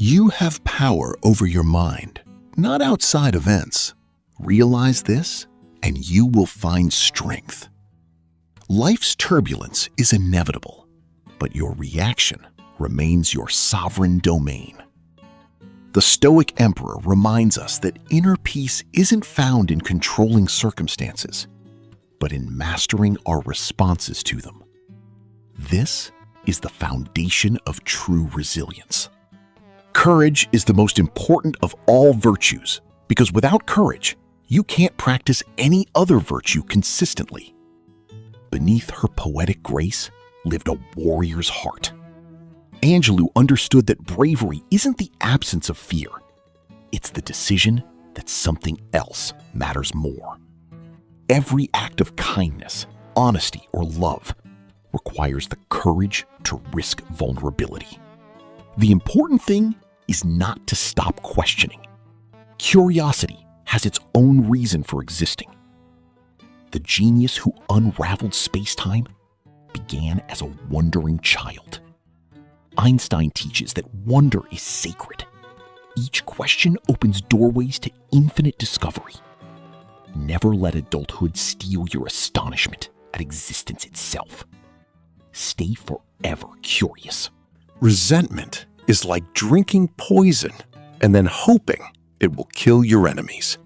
You have power over your mind, not outside events. Realize this, and you will find strength. Life's turbulence is inevitable, but your reaction remains your sovereign domain. The Stoic Emperor reminds us that inner peace isn't found in controlling circumstances, but in mastering our responses to them. This is the foundation of true resilience. Courage is the most important of all virtues, because without courage, you can't practice any other virtue consistently. Beneath her poetic grace lived a warrior's heart. Angelou understood that bravery isn't the absence of fear. It's the decision that something else matters more. Every act of kindness, honesty, or love requires the courage to risk vulnerability. The important thing is not to stop questioning. Curiosity has its own reason for existing. The genius who unraveled space-time began as a wondering child. Einstein teaches that wonder is sacred. Each question opens doorways to infinite discovery. Never let adulthood steal your astonishment at existence itself. Stay forever curious. Resentment is like drinking poison and then hoping it will kill your enemies.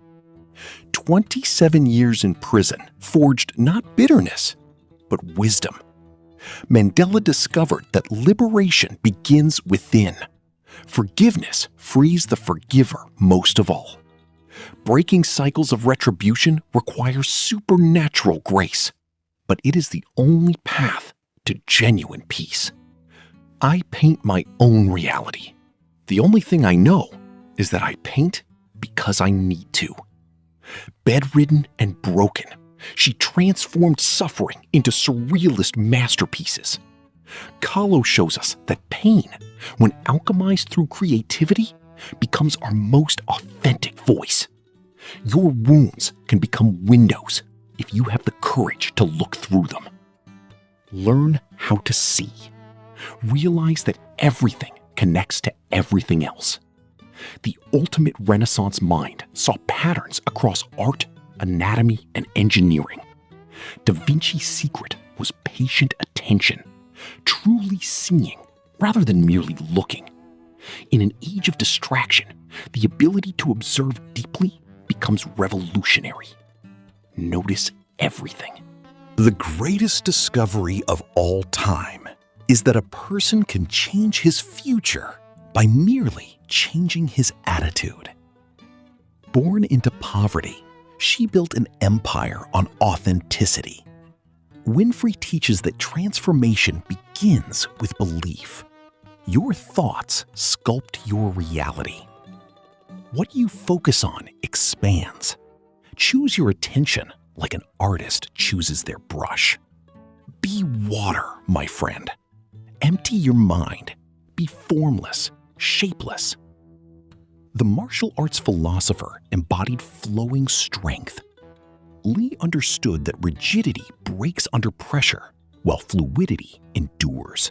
27 years in prison forged not bitterness, but wisdom. Mandela discovered that liberation begins within. Forgiveness frees the forgiver most of all. Breaking cycles of retribution requires supernatural grace, but it is the only path to genuine peace. I paint my own reality. The only thing I know is that I paint because I need to. Bedridden and broken, she transformed suffering into surrealist masterpieces. Kahlo shows us that pain, when alchemized through creativity, becomes our most authentic voice. Your wounds can become windows if you have the courage to look through them. Learn how to see. Realize that everything connects to everything else. The ultimate Renaissance mind saw patterns across art, anatomy, and engineering. Da Vinci's secret was patient attention, truly seeing rather than merely looking. In an age of distraction, the ability to observe deeply becomes revolutionary. Notice everything. The greatest discovery of all time is that a person can change his future by merely changing his attitude. Born into poverty, she built an empire on authenticity. Winfrey teaches that transformation begins with belief. Your thoughts sculpt your reality. What you focus on expands. Choose your attention like an artist chooses their brush. Be water, my friend. Empty your mind. Be formless, shapeless. The martial arts philosopher embodied flowing strength. Lee understood that rigidity breaks under pressure, while fluidity endures.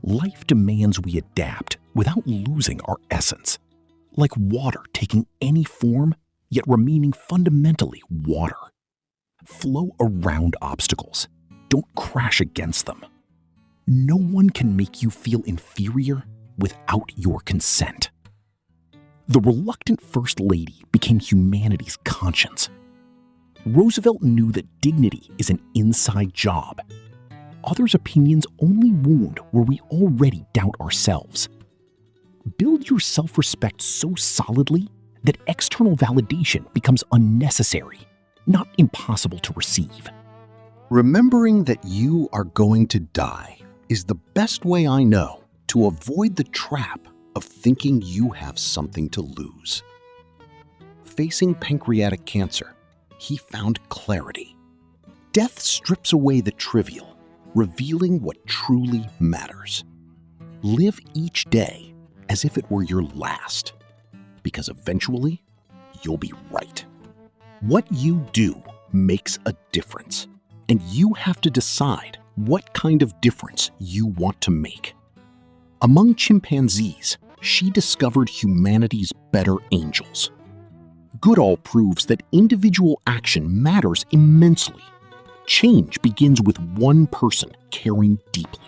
Life demands we adapt without losing our essence, like water taking any form, yet remaining fundamentally water. Flow around obstacles. Don't crash against them. No one can make you feel inferior without your consent. The reluctant First Lady became humanity's conscience. Roosevelt knew that dignity is an inside job. Others' opinions only wound where we already doubt ourselves. Build your self-respect so solidly that external validation becomes unnecessary, not impossible to receive. Remembering that you are going to die is the best way I know to avoid the trap of thinking you have something to lose. Facing pancreatic cancer, he found clarity. Death strips away the trivial, revealing what truly matters. Live each day as if it were your last, because eventually you'll be right. What you do makes a difference, and you have to decide what kind of difference you want to make. Among chimpanzees, she discovered humanity's better angels. Goodall proves that individual action matters immensely. Change begins with one person caring deeply.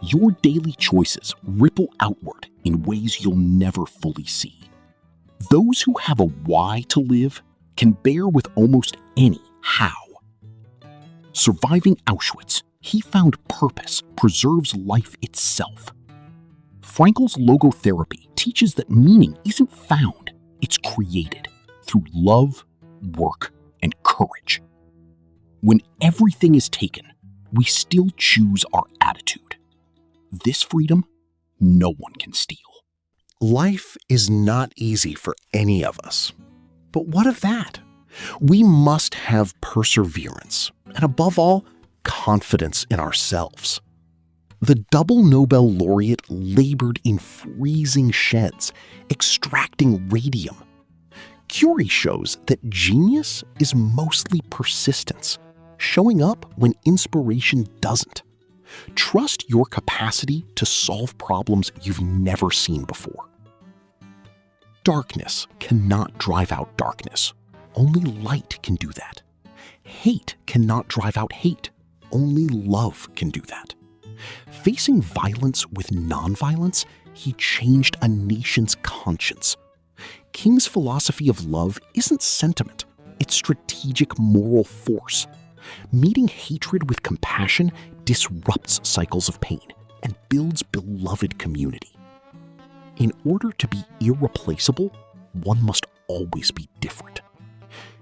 Your daily choices ripple outward in ways you'll never fully see. Those who have a why to live can bear with almost any how. Surviving Auschwitz, he found purpose preserves life itself. Frankl's logotherapy teaches that meaning isn't found, it's created through love, work, and courage. When everything is taken, we still choose our attitude. This freedom, no one can steal. Life is not easy for any of us. But what of that? We must have perseverance, and above all, confidence in ourselves. The double Nobel laureate labored in freezing sheds, extracting radium. Curie shows that genius is mostly persistence, showing up when inspiration doesn't. Trust your capacity to solve problems you've never seen before. Darkness cannot drive out darkness. Only light can do that. Hate cannot drive out hate. Only love can do that. Facing violence with nonviolence, he changed a nation's conscience. King's philosophy of love isn't sentiment, it's strategic moral force. Meeting hatred with compassion disrupts cycles of pain and builds beloved community. In order to be irreplaceable, one must always be different.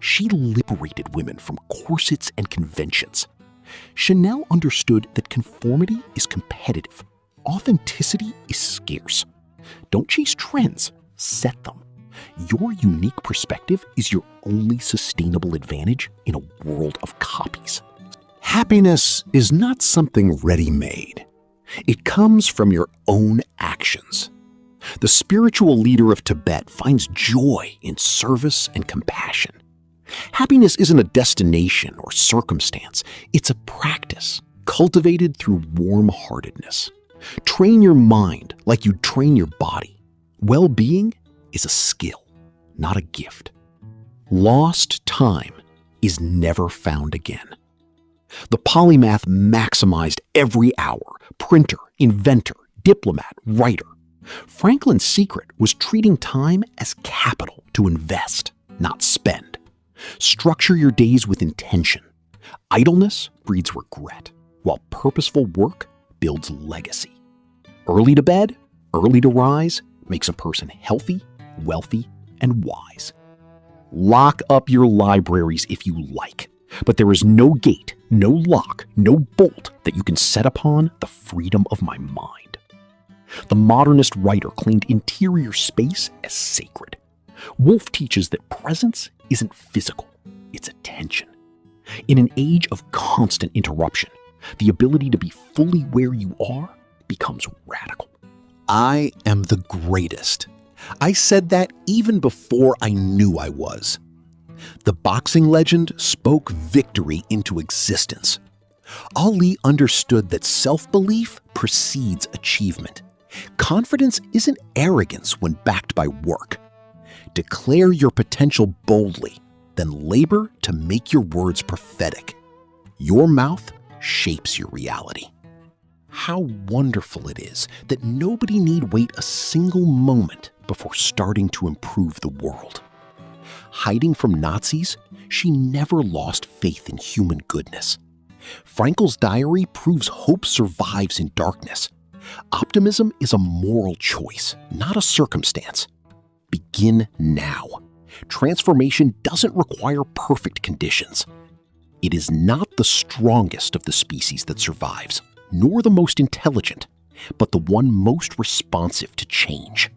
She liberated women from corsets and conventions. Chanel understood that conformity is competitive. Authenticity is scarce. Don't chase trends, set them. Your unique perspective is your only sustainable advantage in a world of copies. Happiness is not something ready-made. It comes from your own actions. The spiritual leader of Tibet finds joy in service and compassion. Happiness isn't a destination or circumstance. It's a practice cultivated through warm-heartedness. Train your mind like you train your body. Well-being is a skill, not a gift. Lost time is never found again. The polymath maximized every hour: printer, inventor, diplomat, writer. Franklin's secret was treating time as capital to invest, not spend. Structure your days with intention. Idleness breeds regret, while purposeful work builds legacy. Early to bed, early to rise makes a person healthy, wealthy, and wise. Lock up your libraries if you like, but there is no gate, no lock, no bolt that you can set upon the freedom of my mind. The modernist writer claimed interior space as sacred. Woolf teaches that presence isn't physical, it's attention. In an age of constant interruption, the ability to be fully where you are becomes radical. I am the greatest. I said that even before I knew I was. The boxing legend spoke victory into existence. Ali understood that self-belief precedes achievement. Confidence isn't arrogance when backed by work. Declare your potential boldly, then labor to make your words prophetic. Your mouth shapes your reality. How wonderful it is that nobody need wait a single moment before starting to improve the world. Hiding from Nazis, she never lost faith in human goodness. Frankl's diary proves hope survives in darkness. Optimism is a moral choice, not a circumstance. Begin now. Transformation doesn't require perfect conditions. It is not the strongest of the species that survives, nor the most intelligent, but the one most responsive to change.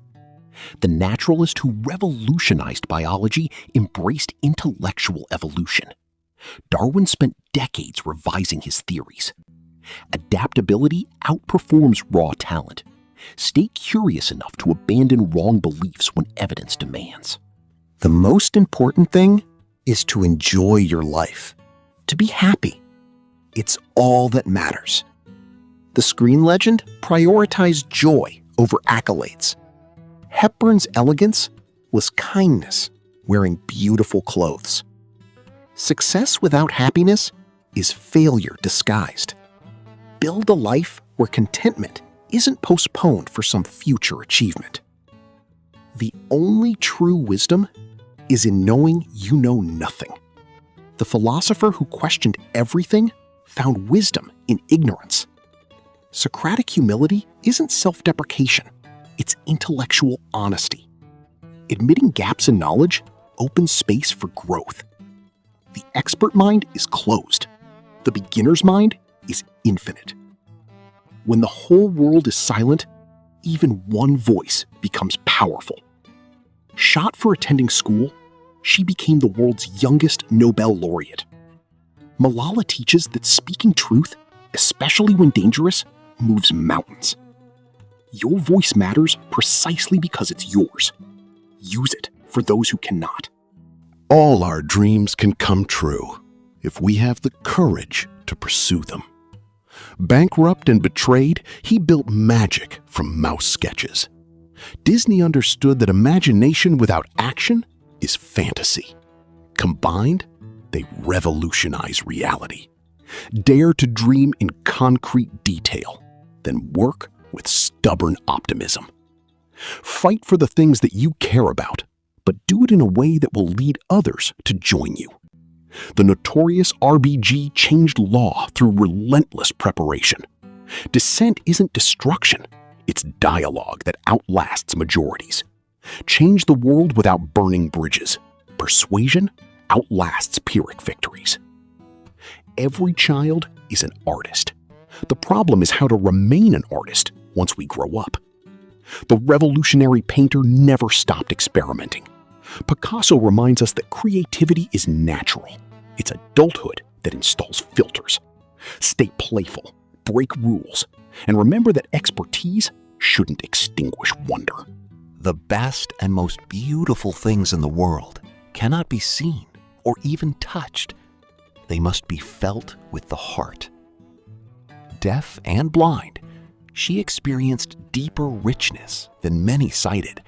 The naturalist who revolutionized biology embraced intellectual evolution. Darwin spent decades revising his theories. Adaptability outperforms raw talent. Stay curious enough to abandon wrong beliefs when evidence demands. The most important thing is to enjoy your life, to be happy. It's all that matters. The screen legend prioritized joy over accolades. Hepburn's elegance was kindness wearing beautiful clothes. Success without happiness is failure disguised. Build a life where contentment isn't postponed for some future achievement. The only true wisdom is in knowing you know nothing. The philosopher who questioned everything found wisdom in ignorance. Socratic humility isn't self-deprecation, it's intellectual honesty. Admitting gaps in knowledge opens space for growth. The expert mind is closed. The beginner's mind is infinite. When the whole world is silent, even one voice becomes powerful. Shot for attending school, she became the world's youngest Nobel laureate. Malala teaches that speaking truth, especially when dangerous, moves mountains. Your voice matters precisely because it's yours. Use it for those who cannot. All our dreams can come true if we have the courage to pursue them. Bankrupt and betrayed, he built magic from mouse sketches. Disney understood that imagination without action is fantasy. Combined, they revolutionize reality. Dare to dream in concrete detail, then work with stubborn optimism. Fight for the things that you care about, but do it in a way that will lead others to join you. The notorious RBG changed law through relentless preparation. Dissent isn't destruction, it's dialogue that outlasts majorities. Change the world without burning bridges. Persuasion outlasts Pyrrhic victories. Every child is an artist. The problem is how to remain an artist once we grow up. The revolutionary painter never stopped experimenting. Picasso reminds us that creativity is natural. It's adulthood that installs filters. Stay playful, break rules, and remember that expertise shouldn't extinguish wonder. The best and most beautiful things in the world cannot be seen or even touched. They must be felt with the heart. Deaf and blind, she experienced deeper richness than many sighted.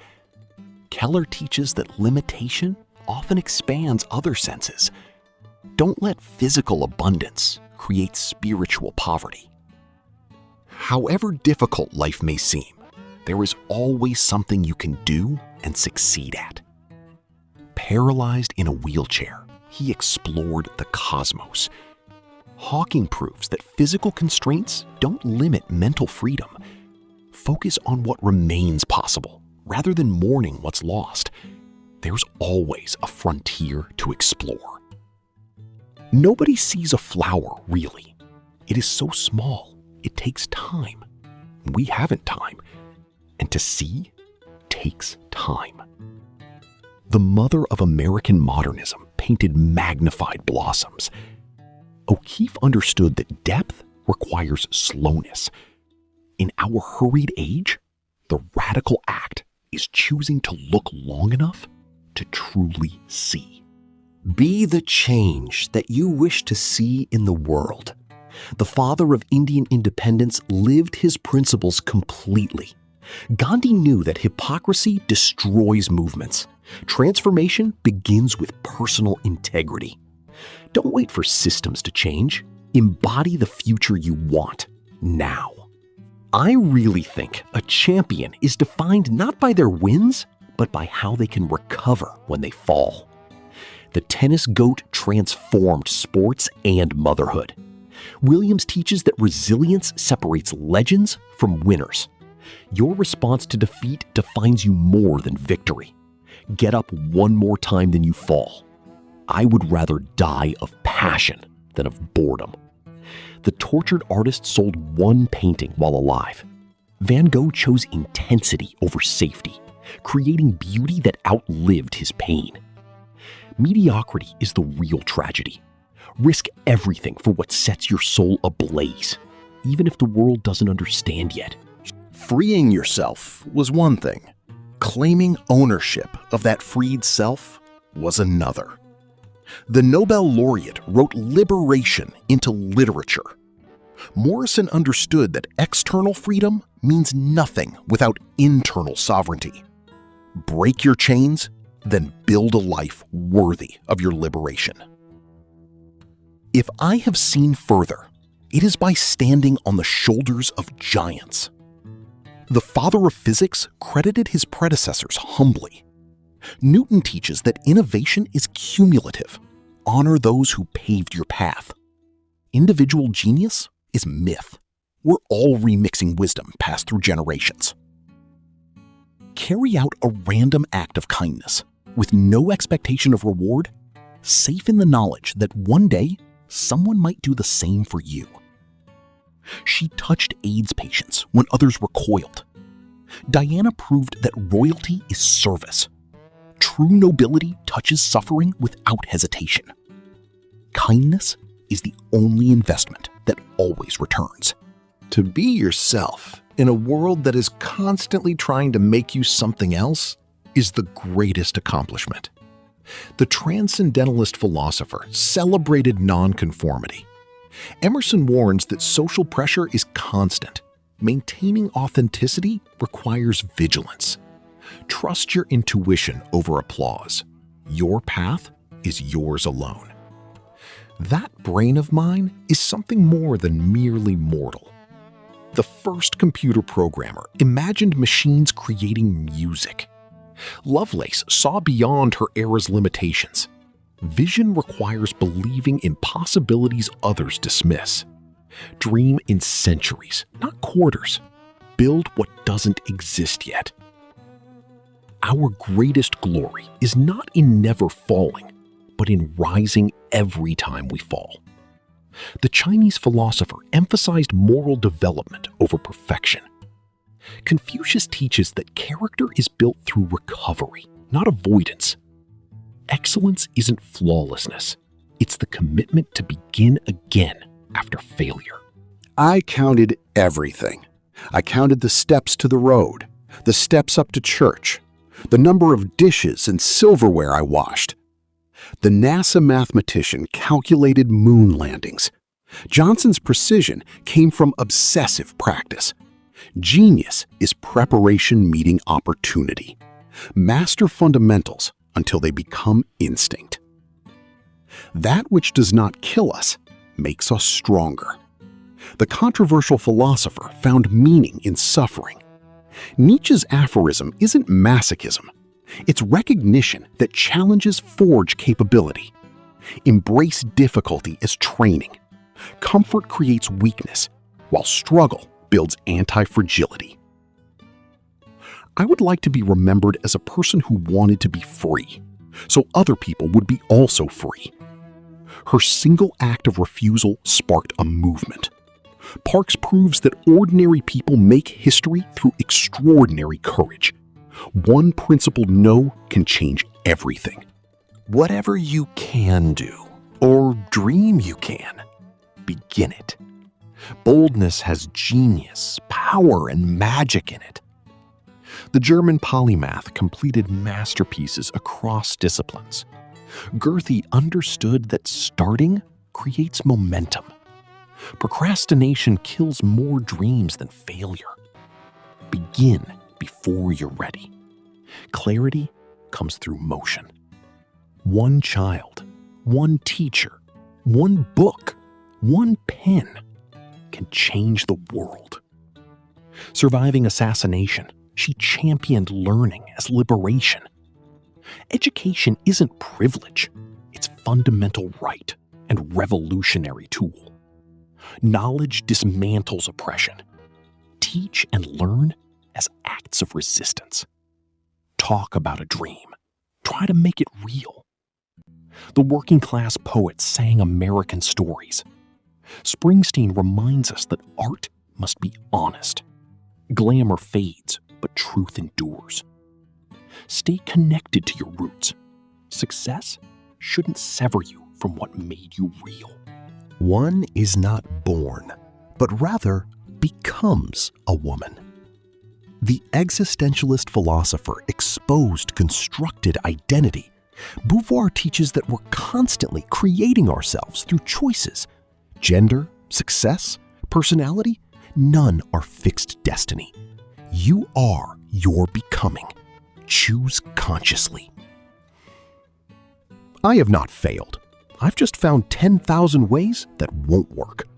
Keller teaches that limitation often expands other senses. Don't let physical abundance create spiritual poverty. However difficult life may seem, there is always something you can do and succeed at. Paralyzed in a wheelchair, he explored the cosmos. Hawking proves that physical constraints don't limit mental freedom. Focus on what remains possible rather than mourning what's lost. There's always a frontier to explore. Nobody sees a flower, really. It is so small, it takes time. We haven't time. And to see takes time. The mother of American modernism painted magnified blossoms. O'Keeffe understood that depth requires slowness. In our hurried age, the radical act is choosing to look long enough to truly see. Be the change that you wish to see in the world. The father of Indian independence lived his principles completely. Gandhi knew that hypocrisy destroys movements. Transformation begins with personal integrity. Don't wait for systems to change. Embody the future you want now. I really think a champion is defined not by their wins, but by how they can recover when they fall. The tennis GOAT transformed sports and motherhood. Williams teaches that resilience separates legends from winners. Your response to defeat defines you more than victory. Get up one more time than you fall. I would rather die of passion than of boredom. The tortured artist sold one painting while alive. Van Gogh chose intensity over safety, creating beauty that outlived his pain. Mediocrity is the real tragedy. Risk everything for what sets your soul ablaze, even if the world doesn't understand yet. Freeing yourself was one thing. Claiming ownership of that freed self was another. The Nobel laureate wrote liberation into literature. Morrison understood that external freedom means nothing without internal sovereignty. break your chains, then build a life worthy of your liberation. If I have seen further, it is by standing on the shoulders of giants. The father of physics credited his predecessors humbly. Newton teaches that innovation is cumulative. Honor those who paved your path. Individual genius is myth. We're all remixing wisdom passed through generations. Carry out a random act of kindness with no expectation of reward, safe in the knowledge that one day someone might do the same for you. She touched AIDS patients when others recoiled. Diana proved that royalty is service. True nobility touches suffering without hesitation. Kindness is the only investment that always returns. To be yourself in a world that is constantly trying to make you something else is the greatest accomplishment. The transcendentalist philosopher celebrated nonconformity. Emerson warns that social pressure is constant. Maintaining authenticity requires vigilance. Trust your intuition over applause. Your path is yours alone. That brain of mine is something more than merely mortal. The first computer programmer imagined machines creating music. Lovelace saw beyond her era's limitations. Vision requires believing in possibilities others dismiss. Dream in centuries, not quarters. Build what doesn't exist yet. Our greatest glory is not in never falling, but in rising every time we fall. The Chinese philosopher emphasized moral development over perfection. Confucius teaches that character is built through recovery, not avoidance. Excellence isn't flawlessness. It's the commitment to begin again after failure. I counted everything. I counted the steps to the road, the steps up to church, the number of dishes and silverware I washed. The NASA mathematician calculated moon landings. Johnson's precision came from obsessive practice. Genius is preparation meeting opportunity. Master fundamentals until they become instinct. That which does not kill us makes us stronger. The controversial philosopher found meaning in suffering. Nietzsche's aphorism isn't masochism. It's recognition that challenges forge capability. Embrace difficulty as training. Comfort creates weakness, while struggle builds anti-fragility. I would like to be remembered as a person who wanted to be free, so other people would be also free. Her single act of refusal sparked a movement. Parks proves that ordinary people make history through extraordinary courage. One principled no can change everything. Whatever you can do, or dream you can, begin it. Boldness has genius, power, and magic in it. The German polymath completed masterpieces across disciplines. Goethe understood that starting creates momentum. Procrastination kills more dreams than failure. Begin before you're ready. Clarity comes through motion. One child, one teacher, one book, one pen can change the world. Surviving assassination, she championed learning as liberation. Education isn't privilege, it's fundamental right and revolutionary tool. Knowledge dismantles oppression. Teach and learn as acts of resistance. Talk about a dream. Try to make it real. The working class poets sang American stories. Springsteen reminds us that art must be honest. Glamour fades, but truth endures. Stay connected to your roots. Success shouldn't sever you from what made you real. One is not born, but rather becomes a woman. The existentialist philosopher exposed constructed identity. Beauvoir teaches that we're constantly creating ourselves through choices. Gender, success, personality, none are fixed destiny. You are your becoming. choose consciously. I have not failed. I've just found 10,000 ways that won't work.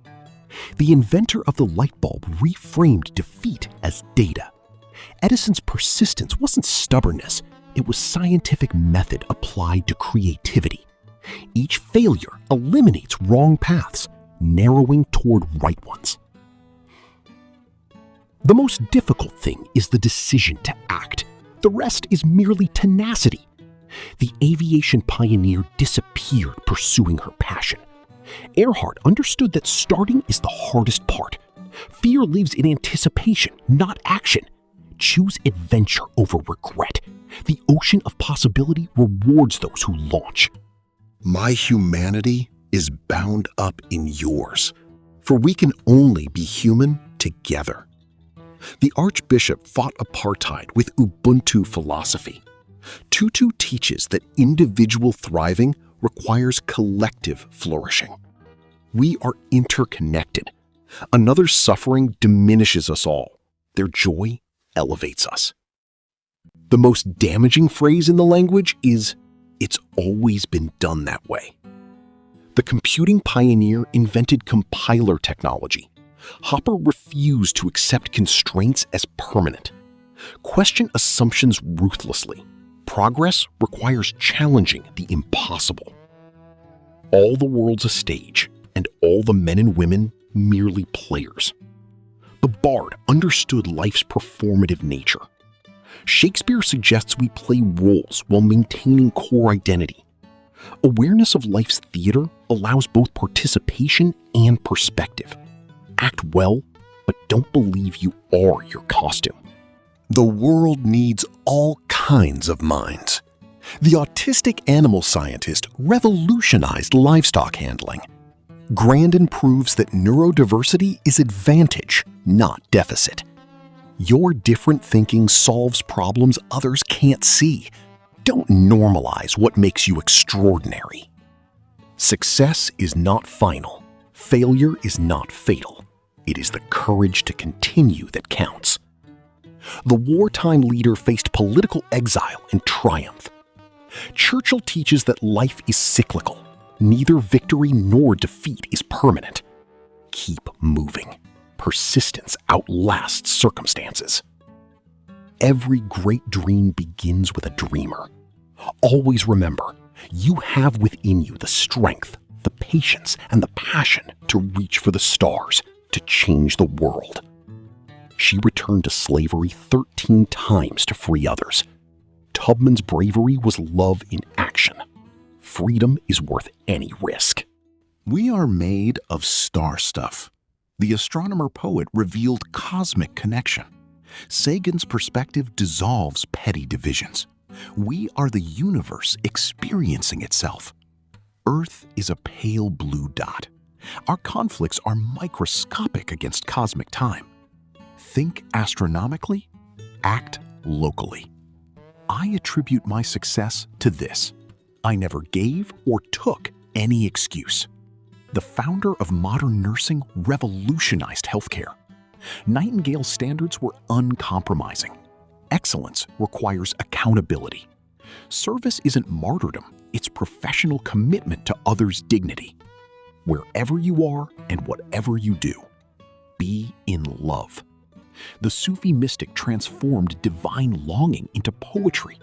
The inventor of the light bulb reframed defeat as data. Edison's persistence wasn't stubbornness, it was scientific method applied to creativity. Each failure eliminates wrong paths, narrowing toward right ones. The most difficult thing is the decision to act. The rest is merely tenacity. The aviation pioneer disappeared pursuing her passion. Earhart understood that starting is the hardest part. Fear lives in anticipation, not action. Choose adventure over regret. The ocean of possibility rewards those who launch. My humanity is bound up in yours, for we can only be human together. The Archbishop fought apartheid with Ubuntu philosophy. Tutu teaches that individual thriving requires collective flourishing. We are interconnected. Another's suffering diminishes us all. Their joy elevates us. The most damaging phrase in the language is, "It's always been done that way." The computing pioneer invented compiler technology. Hopper refused to accept constraints as permanent. Question assumptions ruthlessly. Progress requires challenging the impossible. All the world's a stage, and all the men and women merely players. The bard understood life's performative nature. Shakespeare suggests we play roles while maintaining core identity. Awareness of life's theater allows both participation and perspective. Act well, but don't believe you are your costume. The world needs all kinds of minds. The autistic animal scientist revolutionized livestock handling. Grandin proves that neurodiversity is advantage, not deficit. Your different thinking solves problems others can't see. Don't normalize what makes you extraordinary. Success is not final. Failure is not fatal. It is the courage to continue that counts. The wartime leader faced political exile and triumph. Churchill teaches that life is cyclical. Neither victory nor defeat is permanent. Keep moving. Persistence outlasts circumstances. Every great dream begins with a dreamer. Always remember, you have within you the strength, the patience, and the passion to reach for the stars, to change the world. She returned to slavery 13 times to free others. Tubman's bravery was love in action. Freedom is worth any risk. We are made of star stuff. The astronomer-poet revealed cosmic connection. Sagan's perspective dissolves petty divisions. We are the universe experiencing itself. Earth is a pale blue dot. Our conflicts are microscopic against cosmic time. Think astronomically, act locally. I attribute my success to this. I never gave or took any excuse. The founder of modern nursing revolutionized healthcare. Nightingale's standards were uncompromising. Excellence requires accountability. Service isn't martyrdom, it's professional commitment to others' dignity. Wherever you are and whatever you do, be in love. The Sufi mystic transformed divine longing into poetry.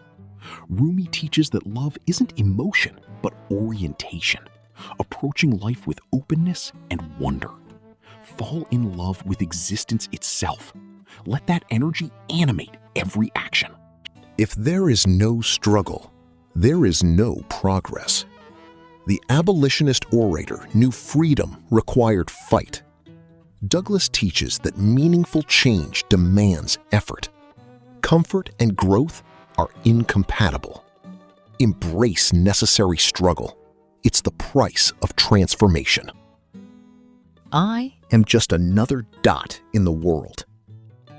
Rumi teaches that love isn't emotion, but orientation, approaching life with openness and wonder. Fall in love with existence itself. Let that energy animate every action. If there is no struggle, there is no progress. The abolitionist orator knew freedom required fight. Douglas teaches that meaningful change demands effort. Comfort and growth are incompatible. Embrace necessary struggle. It's the price of transformation. I am just another dot in the world.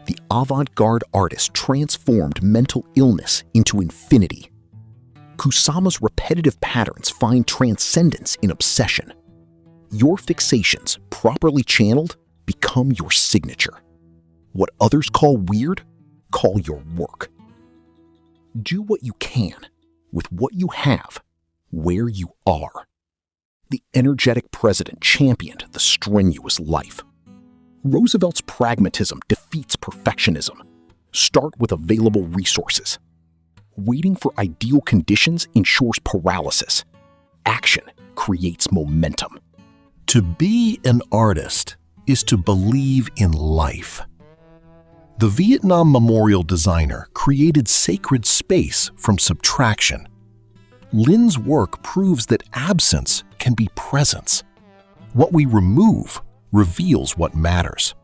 The avant-garde artist transformed mental illness into infinity. Kusama's repetitive patterns find transcendence in obsession. Your fixations, properly channeled, become your signature. What others call weird, call your work. Do what you can, with what you have, where you are. The energetic president championed the strenuous life. Roosevelt's pragmatism defeats perfectionism. Start with available resources. Waiting for ideal conditions ensures paralysis. Action creates momentum. To be an artist is to believe in life. The Vietnam memorial designer created sacred space from subtraction. Lin's work proves that absence can be presence. What we remove reveals what matters.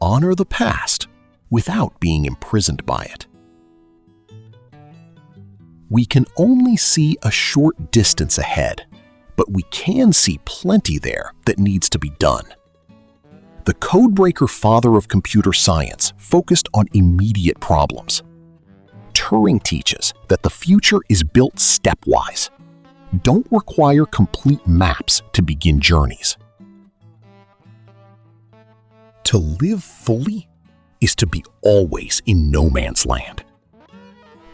Honor the past without being imprisoned by it. We can only see a short distance ahead, but we can see plenty there that needs to be done. The codebreaker father of computer science focused on immediate problems. Turing teaches that the future is built stepwise. Don't require complete maps to begin journeys. To live fully is to be always in no man's land.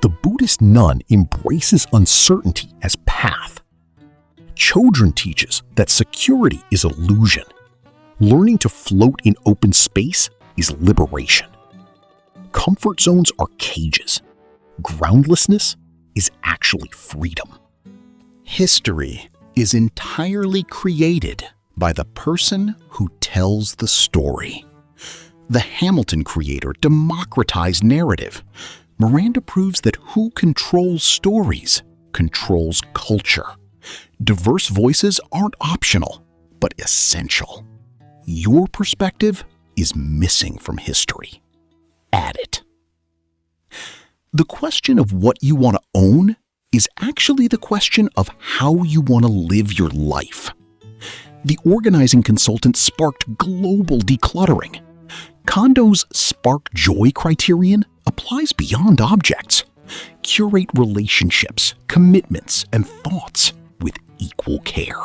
The Buddhist nun embraces uncertainty as path. Chodron teaches that security is illusion. Learning to float in open space is liberation. Comfort zones are cages. Groundlessness is actually freedom. History is entirely created by the person who tells the story. The Hamilton creator democratized narrative. Miranda proves that who controls stories controls culture. Diverse voices aren't optional, but essential. Your perspective is missing from history. Add it. The question of what you want to own is actually the question of how you want to live your life. The organizing consultant sparked global decluttering. Kondo's spark joy criterion applies beyond objects. Curate relationships, commitments, and thoughts with equal care.